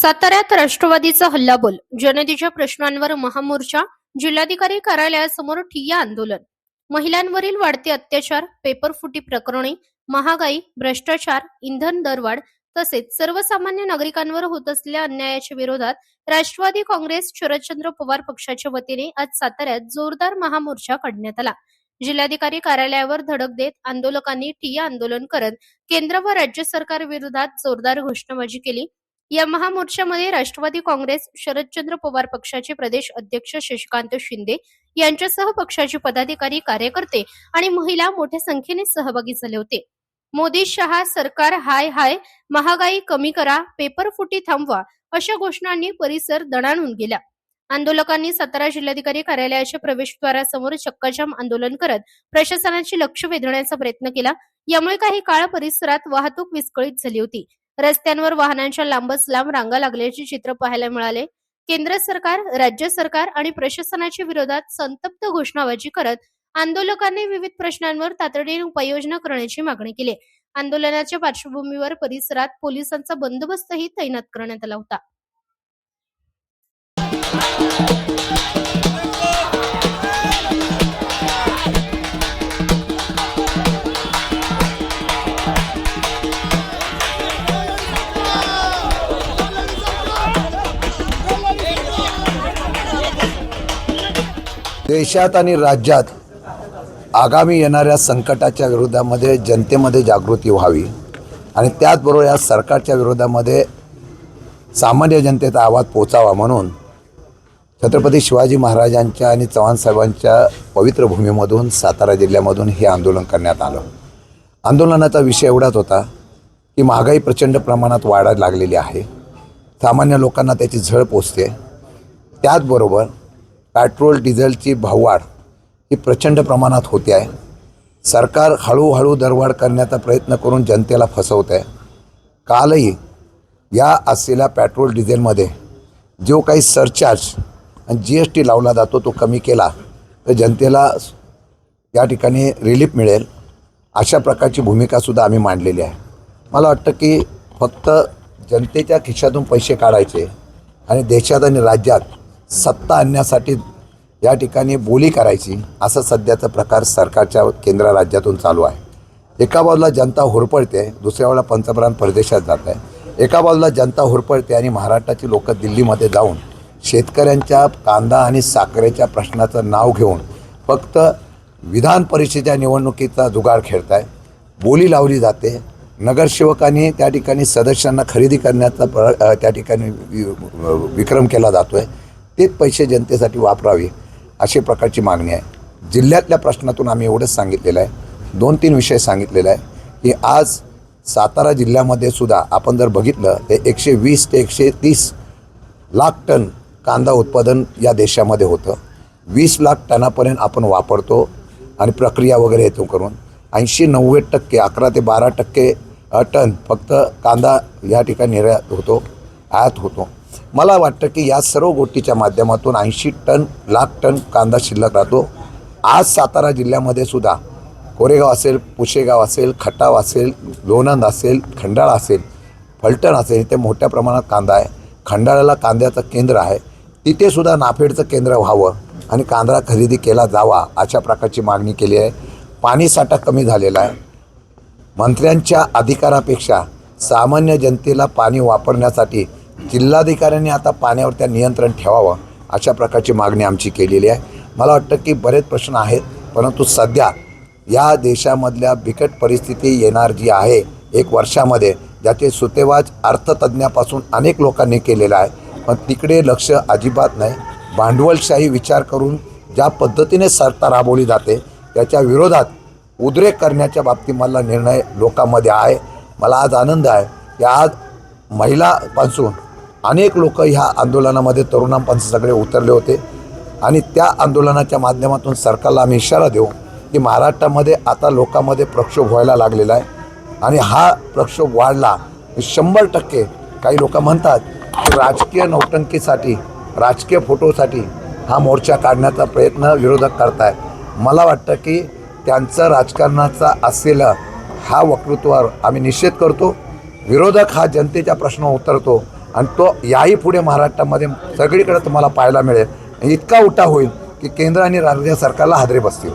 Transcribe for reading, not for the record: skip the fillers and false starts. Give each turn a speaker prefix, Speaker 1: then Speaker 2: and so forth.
Speaker 1: साताऱ्यात राष्ट्रवादीचा हल्लाबोल, जनतेच्या प्रश्नांवर महामोर्चा, जिल्हाधिकारी कार्यालयासमोर ठिय्या आंदोलन. महिलांवरील वाढते अत्याचार, पेपरफुटी प्रकरणे, महागाई, भ्रष्टाचार, इंधन दरवाढ तसेच सर्वसामान्य नागरिकांवर होत असलेल्या अन्यायाच्या विरोधात राष्ट्रवादी काँग्रेस शरदचंद्र पवार पक्षाच्या वतीने आज साताऱ्यात जोरदार महामोर्चा काढण्यात आला. जिल्हाधिकारी कार्यालयावर धडक देत आंदोलकांनी ठिय्या आंदोलन करत केंद्र व राज्य सरकार विरोधात जोरदार घोषणाबाजी केली. या महामोर्चामध्ये राष्ट्रवादी काँग्रेस शरदचंद्र पवार पक्षाचे प्रदेश अध्यक्ष शशिकांत शिंदे यांच्यासह पक्षाचे पदाधिकारी, कार्यकर्ते आणि महिला मोठ्या संख्येने सहभागी झाले होते. मोदी शहा सरकार हाय हाय, महागाई कमी करा, पेपरफुटी थांबवा अशा घोषणांनी परिसर दणाणून गेला. आंदोलकांनी सातारा जिल्हाधिकारी कार्यालयाच्या प्रवेशद्वारासमोर चक्काजाम आंदोलन करत प्रशासनाचे लक्ष वेधण्याचा प्रयत्न केला. यामुळे काही काळ परिसरात वाहतूक विस्कळीत झाली होती. रस्त्यांवर वाहनांच्या लांबच लांब रांगा लागल्याचे चित्र पाहायला मिळाले. केंद्र सरकार, राज्य सरकार आणि प्रशासनाच्या विरोधात संतप्त घोषणाबाजी करत आंदोलकांनी विविध प्रश्नांवर तातडीने उपाययोजना करण्याची मागणी केली. आंदोलनाच्या पार्श्वभूमीवर परिसरात पोलिसांचा बंदोबस्तही तैनात करण्यात आला होता.
Speaker 2: देशात आणि राज्यात आगामी येणाऱ्या संकटाच्या विरोधामध्ये जनतेमध्ये जागृती व्हावी आणि त्याचबरोबर या सरकारच्या विरोधामध्ये सामान्य जनतेचा आवाज पोचावा म्हणून छत्रपती शिवाजी महाराजांच्या आणि चव्हाण साहेबांच्या पवित्र भूमीमधून सातारा जिल्ह्यामधून हे आंदोलन करण्यात आलं. आंदोलनाचा विषय एवढाच होता की महागाई प्रचंड प्रमाणात वाढायला लागलेली आहे. सामान्य लोकांना त्याची झळ पोचते. त्याचबरोबर पेट्रोल डिझेलची भाववाढ ही प्रचंड प्रमाणात होते आहे. सरकार हळूहळू दरवाढ करण्याचा प्रयत्न करून जनतेला फसवत आहे. कालही या असलेल्या पेट्रोल डिझेलमध्ये जो काही सरचार्ज आणि GST लावला जातो तो कमी केला तर जनतेला या ठिकाणी रिलीफ मिळेल अशा प्रकारची भूमिकासुद्धा आम्ही मांडलेली आहे. मला वाटतं की फक्त जनतेच्या खिशातून पैसे काढायचे आणि देशात आणि राज्यात सत्ता आणण्यासाठी या ठिकाणी बोली करायची असा सध्याचा प्रकार सरकारच्या केंद्र राज्यातून चालू आहे. एका बाजूला जनता होरपळते, दुसऱ्या वेळेला पंतप्रधान परदेशात जात आहे. एका बाजूला जनता होरपळते आणि महाराष्ट्राची लोक दिल्लीमध्ये जाऊन शेतकऱ्यांच्या कांदा आणि साखरेच्या प्रश्नाचं नाव घेऊन फक्त विधान परिषदेच्या निवडणुकीचा जुगार खेळत आहे. बोली लावली जाते. नगरसेवकांनी त्या ठिकाणी सदस्यांना खरेदी करण्याचा त्या ठिकाणी विक्रम केला जातो आहे. तेच पैसे जनतेसाठी वापरावे अशी प्रकारची मागणी आहे. जिल्ह्यातल्या प्रश्नातून आम्ही एवढंच सांगितलेलं आहे, 2-3 विषय सांगितलेला आहे की आज सातारा जिल्ह्यामध्ये सुद्धा आपण जर बघितलं तर 120 ते 130 लाख टन कांदा उत्पादन या देशामध्ये होतं. 20 लाख टनापर्यंत आपण वापरतो आणि प्रक्रिया वगैरे येतो करून 80-90%, 11 ते 12% टन फक्त कांदा या ठिकाणी निर्यात होतो, आयात होतो. मला वाटतं की या सर्व गोष्टीच्या माध्यमातून 80 लाख टन कांदा शिल्लक राहतो. आज सातारा जिल्ह्यामध्ये सुद्धा कोरेगाव असेल, पुशेगाव असेल, खटाव असेल, लोणंद असेल, खंडाळा असेल, फलटण असेल, इथे मोठ्या प्रमाणात कांदा आहे. खंडाळ्याला कांद्याचं केंद्र आहे. तिथे सुद्धा नाफेडचं केंद्र व्हावं आणि कांदा खरेदी केला जावा अशा प्रकारची मागणी केली आहे. पाणीसाठा कमी झालेला आहे. मंत्र्यांच्या अधिकारापेक्षा सामान्य जनतेला पाणी वापरण्यासाठी जिल्हाधिकाऱ्यांनी आता पाण्यावर त्या नियंत्रण ठेवावं अशा प्रकारची मागणी आमची केलेली आहे. मला वाटतं की बरेच प्रश्न आहेत, परंतु सध्या या देशामधल्या बिकट परिस्थिती येणार जी आहे 1 वर्षामध्ये, ज्याचे सुतेवाज अर्थतज्ञापासून अनेक लोकांनी केलेलं आहे, पण तिकडे लक्ष अजिबात नाही. भांडवलशाही विचार करून ज्या पद्धतीने सत्ता राबवली जाते त्याच्या विरोधात उद्रेक करण्याच्या बाबतीत मला निर्णय लोकांमध्ये आहे. मला आज आनंद आहे की आज महिलापासून अनेक लोक ह्या आंदोलनामध्ये तरुणांपासून सगळे उतरले होते आणि त्या आंदोलनाच्या माध्यमातून सरकारला आम्ही इशारा देऊ की महाराष्ट्रामध्ये आता लोकांमध्ये प्रक्षोभ व्हायला लागलेला आहे आणि हा प्रक्षोभ वाढला 100%. काही लोक म्हणतात की राजकीय नौटंकीसाठी, राजकीय फोटोसाठी हा मोर्चा काढण्याचा प्रयत्न विरोधक करतायत. मला वाटतं की त्यांचं राजकारणाचा असलेलं हा वक्तृत्वावर आम्ही निषेध करतो. विरोधक हा जनतेच्या प्रश्न उतरतो आणि तो याही पुढे महाराष्ट्रामध्ये सगळीकडे तुम्हाला पाहायला मिळेल. इतका उठाव होईल की केंद्र आणि राज्य सरकारला हादरे बसतील.